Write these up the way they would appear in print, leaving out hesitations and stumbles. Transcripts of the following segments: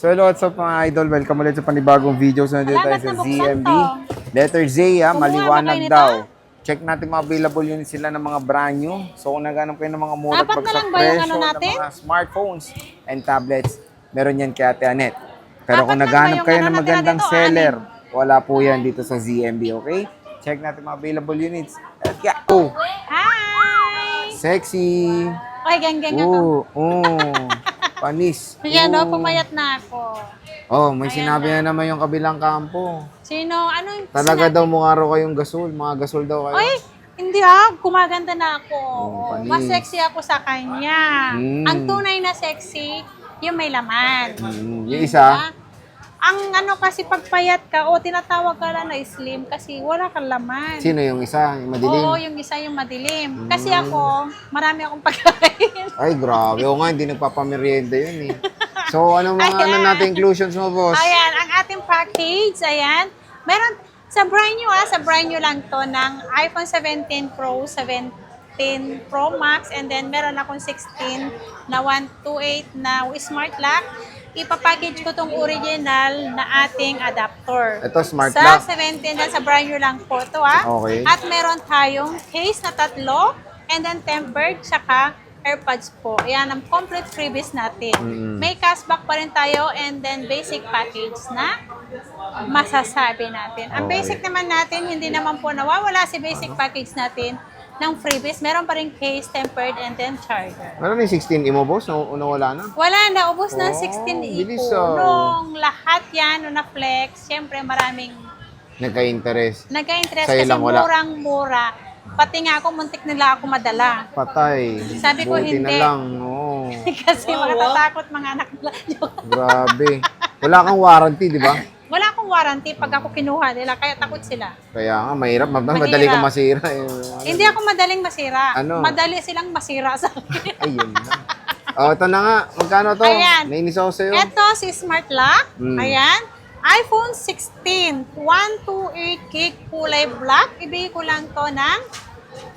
So hello, what's up mga idol? Welcome ulit sa panibagong video. So nandito tayo sa ZMB. Letter Z, maliwanag daw. Check natin mga available units sila ng mga brand new. So kung naghanap kayo ng mga mura Apat na bagsak lang ba yung presyo ano ng natin? mga smartphones and tablets, meron yan kay Ate Anet. Pero Apat kung lang ba naghanap yung kayo ano ng natin magandang dito? seller, wala po yan dito sa ZMB, okay? Check natin mga available units. Let's go! Hi! Sexy! Okay, gang-gang ako. Panis. Yan o, pumayat na ako. Oh, may Ayan sinabi na. na naman yung kabilang kampo. Sino? Ano yung Talaga daw mukha raw kayong gasol. Mga gasol daw kayo. Ay, hindi gumaganda na ako. panis. Mas sexy ako sa kanya. Ang tunay na sexy, yung may laman. Yung isa, Ang ano kasi pagpayat ka, tinatawag ka lang na slim kasi wala kang laman. sino yung isa? Yung madilim? Oo, yung isa yung madilim. Kasi ako, marami akong pagkain. Ay, grabe. O nga, hindi nagpapamerienda yun eh. So, ano mga ano natin inclusions mo, boss? Ayan, ang ating package, ayan. Meron, sa brand new lang to ng iPhone 17 Pro, 17 Pro Max, and then meron akong 16 na 128 na smart lock. Ipapackage ko tong original na ating adapter. Ito, smart sa lock. 17 na sa brand new lang po to Okay. At meron tayong case na 3, and then tempered, tsaka AirPods po. Ayan, ang complete freebies natin. May cashback pa rin tayo, and then basic package na masasabi natin. Ang Okay. basic naman natin, hindi naman po nawawala si basic package natin ng freebies. Meron pa rin case, tempered, and then charger. Ano na yung 16 mo, boss? Nawala na? Wala na, ubos na ang Oh, 16 bilis, ipo. Nung lahat yan, nung na-flex, syempre maraming Nagka-interest. nagka-interest Sa'yo kasi lang wala. murang-mura. Pati nga ako, muntik nila ako madala. Patay. Sabi ko, Buti na hindi. lang. Oo. Kasi matatakot mga anak nila. Grabe. Wala kang warranty, di ba? Wala akong warranty pag ako kinuha nila, kaya takot sila. Kaya nga, mahirap. Madali Mahirap. kang masira. Eh. Hindi ako madaling masira. Ano? Madali silang masira sa akin. Ayun na. Oh, ito na nga. Magkano to? Ayan. Nainis ako sa'yo. Ito si Smart Lock. Mm. Ayan. iPhone 16, 128 gig kulay black. Ibigay ko lang to ng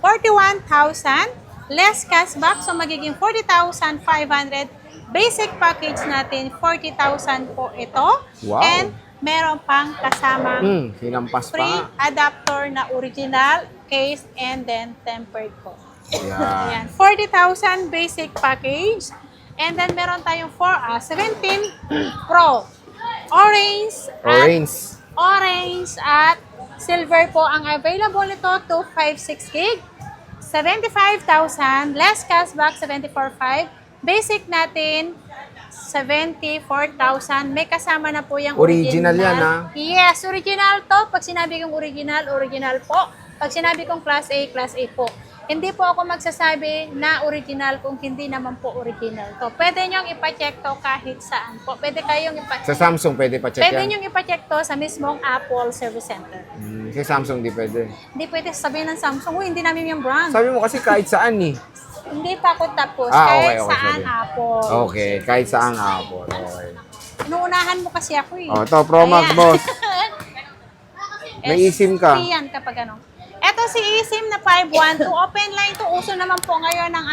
41,000. Less cashback, so magiging 40,500. Basic package natin, 40,000 po ito. Wow. And meron pang kasamang Sinampas free pa. adapter na original, case, and then tempered po. Yan. Ayan, 40,000 basic package. And then meron tayong 17 Pro. Orange at silver po ang available nito, 256 gig. 75,000, less cashback, 74,500. Basic natin, 74,000. May kasama na po yung Original original. yan, Yes, original to. Pag sinabi kong original po. Pag sinabi kong Class A po. Hindi po ako magsasabi na original kung hindi naman po original to. Pwede nyong ipacheck to kahit saan po. Pwede kayong ipacheck. Sa Samsung, pwede pa check Pwede yan? nyong ipacheck to sa mismong Apple Service Center. Sa Samsung, di pwede. Hindi pwede sabihin ng Samsung, hindi namin yung brand. Sabi mo kasi kahit saan eh. Hindi pa ako tapos. Okay, kahit okay, saan sorry. Apple. Okay, kahit saan Apple. Okay. Inuunahan mo kasi ako eh. Oh, ito, Pro Max, Ayan. boss. May eSIM ka. Yan kapag ano. Ito si eSIM na 512. Open line to. Uso naman po ngayon ng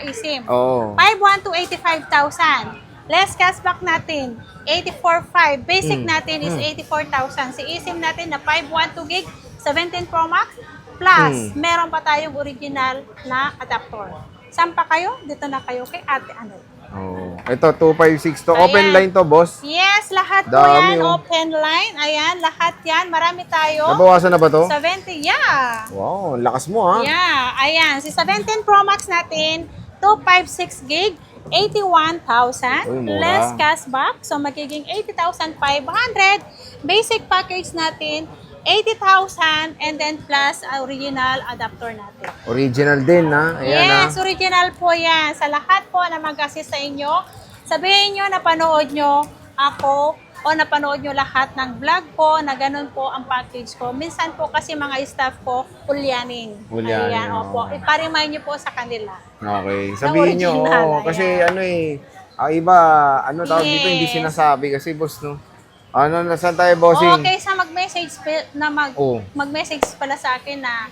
eSIM. Oo. 512, 85,000. Less cashback natin, 84,500. Basic natin is 84,000. Si eSIM natin na 512 gig, 17 Pro Max. Plus, meron pa tayong original na adapter. Saan pa kayo? Dito na kayo kay Ate Ano. Oh. Ito, 256 to. Open Ayan. line to, boss. Yes, lahat po Dami, yan. oh. Open line. Ayan, lahat yan. Marami tayo. Nabawasan na ba to? 70, yeah. Wow, lakas mo ha. Yeah, ayan. Si 17 Pro Max natin, 256 gig, 81,000. Uy, mura. Less cashback. So, magiging 80,500. Basic package natin, 80,000. And then plus original adapter natin. Original din ha. Ayan Yes, ha. original po yan. Sa lahat po na mag-assist sa inyo, sabihin nyo, napanood nyo ako o napanood nyo lahat ng vlog ko na ganun po ang package ko. Minsan po kasi mga staff ko, ulyanin. Ulyanin, Ayan, oo. opo. Iparemind nyo po sa kanila. Okay. Sabihin nyo, original, oh, kasi ayan. ano eh, iba, ano tawag dito, hindi Yes. sinasabi kasi boss, no? Ano, nasaan tayo, bossing? Okay, sa mag-message Oh. mag-message pala sa akin na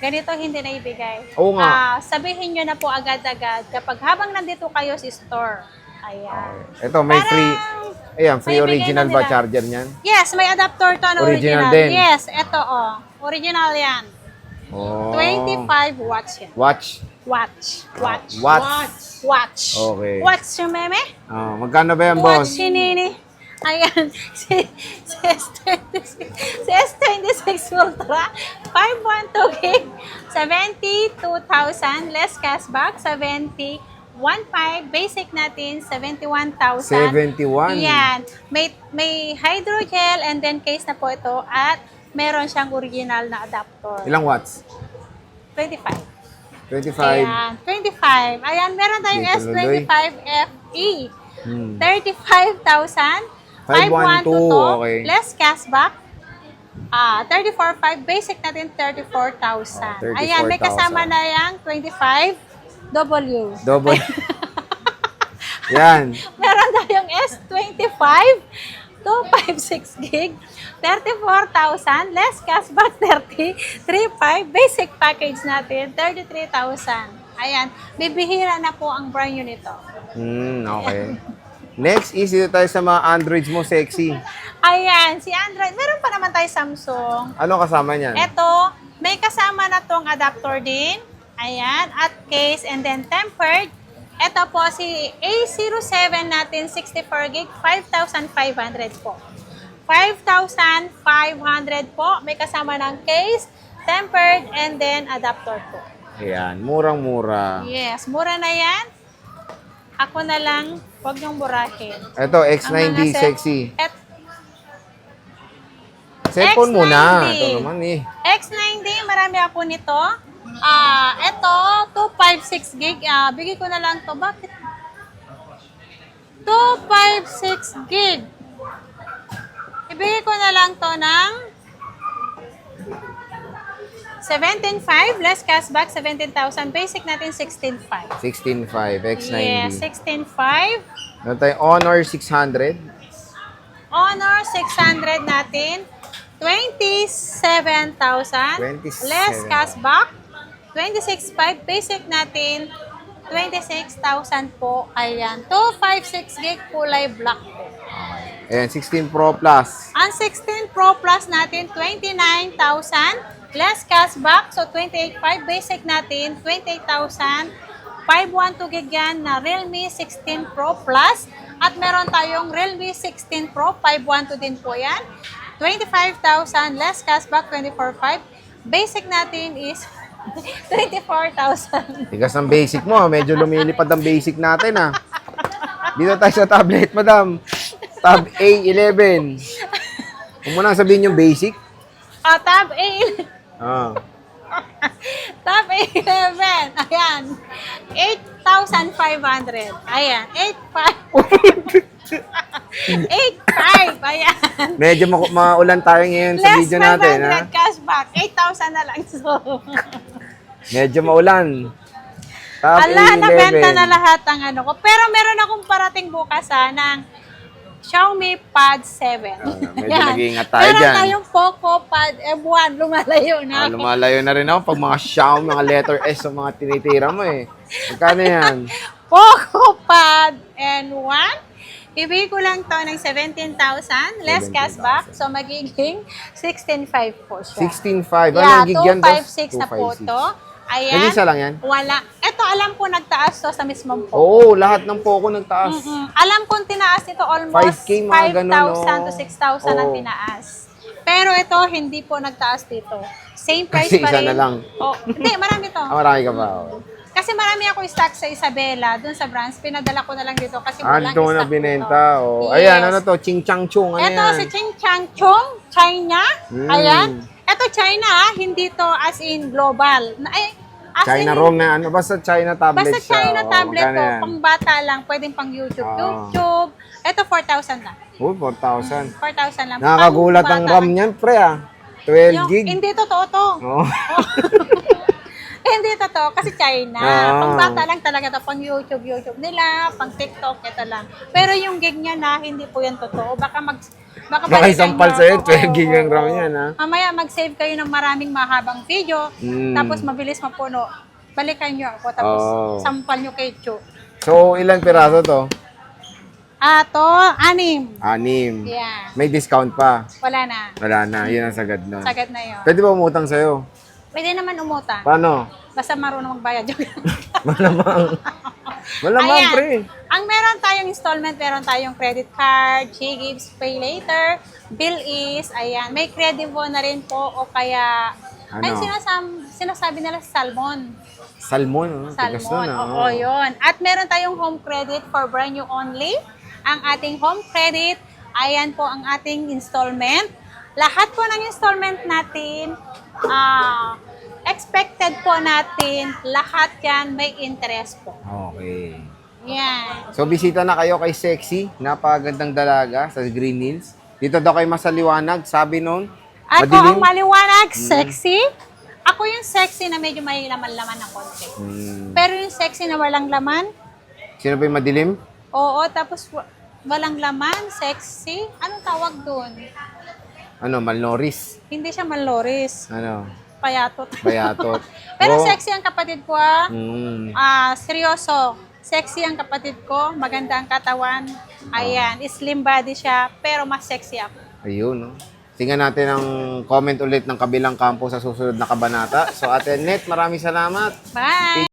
ganito hindi na ibigay. Oo nga. Sabihin nyo na po agad-agad kapag habang nandito kayo sa store. Ayan. Ito, may Parang free. Ayan, free may bigay original na ba nila. charger niyan? Yes, may adapter to na Original original. din. Yes, ito original yan. Oh. 25 watts yan. Watch. Watch. Watch. Okay. Watch yung meme? Oh, magkano ba yan, Watch boss? si Nini. Ayan. Si S26 Ultra. 512 gig. 72,000. Less cashback. 71.5. Basic natin. 71,000. 71. Yan. May hydrogel and then case na po ito at meron siyang original na adapter. Ilang watts? 25. 25. Ayan, 25. Ayan, meron tayong Dito, Loloy. S25 FE. 35,000. 512, okay. Less cashback. 34,500. Basic natin 34,000. 34,000. Ayan, may kasama na yung 25W. Double. Yan. Meron tayong S25. 256 gig, 34,000, less cashback 33,500, basic package natin 33,000. Ayan, bibihira na po ang brand new nito. Okay. Next is dito tayo sa mga Androids mo, sexy. Ayan, si Android, meron pa naman tayo Samsung. Ano kasama niyan? Ito, may kasama na tong adapter din. Ayan, at case and then tempered. Ito po si A07 natin, 64 gig, 5,500 po. 5,500 po. May kasama ng case, tempered, and then adapter po. Ayan, murang-mura. Yes, mura na yan. Ako na lang, huwag niyong burahin. Ito, Ang X90, mga sexy. Cellphone X90. muna. Ito naman eh. X90, marami ako nito. Ito, 256 gig. Bigay ko na lang to. Bakit? 256 gig. Ibigay ko na lang to ng 17,500. Less cashback, 17,000. Basic natin, 16,500. 16.5, X90. Yes, 16,500. Ano tayo? Honor 600. Honor 600 natin. 27,000. 27. Less cashback. 26,500. Basic natin. 26,000 po. Ayan. 256 gig kulay black po. Ayan, 16 Pro Plus. Ang 16 Pro Plus natin, 29,000. Less cashback. So, 28,500. Basic natin, 28,000. 512 gig yan na Realme 16 Pro Plus. At meron tayong Realme 16 Pro. 512 din po yan. 25,000. Less cashback, 24,500. Basic natin is 24,000. Tigas ng basic mo. Medyo lumilipad ang basic natin ah. Dito tayo sa tablet, madam. Tab A11. Kung mo nang sabihin yung basic. Tab A11. Tab A11. Ayan. 8,500. Ayan. 8,500. Ayan. Medyo maulan tayo ngayon sa Less video natin. 500 Ha? cashback. 8,000 na lang. So, Medyo maulan. Tab ala, A11. nabenta na lahat ang ano ko. Pero meron akong parating bukas ng Xiaomi Pad 7. Medyo Yan. nag-iingat tayo Meron dyan. tayong Poco Pad M1. Lumalayo na. Lumalayo na rin ako pag mga Xiaomi, mga letter S o mga tinitira mo eh. Magkano yan? Poco Pad N1. Ibigay ko lang to ng 17,000. Less 17,000. cashback. So, magiging 16,500 po siya. 16.5. Ano Yeah, yung gig yan, boss? 256 na po 256. to. Ayan. Nag-isa lang yan? Wala. Ito, alam ko nagtaas to sa mismong po. Oo, lahat ng Poco nagtaas. Alam kong tinaas nito almost 5K, mga ganun, 5,000 to 6,000 ang Oo. tinaas. Pero ito, hindi po nagtaas dito. Same price Kasi pa isa rin. na lang. Oh, hindi, marami to. Marami ka pa. Oh. Kasi marami ako stock sa Isabela, dun sa branch. Pinadala ko na lang dito kasi walang Dito mo na stock binenta. dito. Oh. Yes. Ayan, ano to? Ching Chang Chung. Ano Ito yan? si Ching Chang Chung, China. Ayan. Mm. Ito China, hindi to as in global. As China in, ROM na ano. Basta China tablet Basta siya. China Oh, tablet magkano to, yan? pang bata lang, pwedeng pang YouTube. Ah. YouTube. Ito 4,000 lang. Oh, 4,000. 4,000 lang. Nakakagulat ang RAM niyan, pre ah. 12 gig. Hindi totoo to. Oh. Hindi totoo kasi China. Ah. Pang bata lang talaga to, pang YouTube nila, pang TikTok, ito lang. Pero yung gig niya na, hindi po yan totoo. Baka Baka balikan isampal niyo sa'yo, ako. 12 gig ang RAM yan ha. Mamaya mag-save kayo ng maraming mahabang video, tapos mabilis mapuno. Balikan niyo ako, tapos Oh. sampal niyo kay Chu. So, ilang piraso to? To, 6. 6. Yeah. May discount pa. Wala na. Wala na. Yun ang sagad nun. Sagad na yun. Pwede ba umutang sa'yo? Pwede naman umutang. Paano? Basta marunong magbayad. Malamang. Malamang, Ayan. pre. Ang meron tayong installment, meron tayong credit card, Gives, Pay Later, Bill is, ayan. May Credivo na rin po o kaya, Ano? ay sinasabi nila Salmon. Salmon. Tigas Salmon, nun, ah. oo, yun. At meron tayong home credit for brand new only. Ang ating home credit, ayan po ang ating installment. Lahat po ng installment natin, expected po natin, lahat yan may interest po. Okay. Yan. So, bisita na kayo kay Sexy. Napakagandang dalaga sa Green Hills. Dito daw kayo masaliwanag. Sabi nun, Ako madilim. ang maliwanag, sexy. Ako yung sexy na medyo may laman-laman ng konti. Pero yung sexy na walang laman, Sino ba yung madilim? oo, tapos walang laman, sexy. Anong tawag dun? Ano, Malnoris? Hindi siya maloris. Ano, Payatot. Bayatot. Pero Oh. sexy ang kapatid ko ah. Mm. Seryoso. Sexy ang kapatid ko. Maganda ang katawan. Ayan. Slim body siya. Pero mas sexy ako. Ayun, no? Tingnan natin ang comment ulit ng kabilang kampo sa susunod na kabanata. So, Ate Net, maraming salamat. Bye!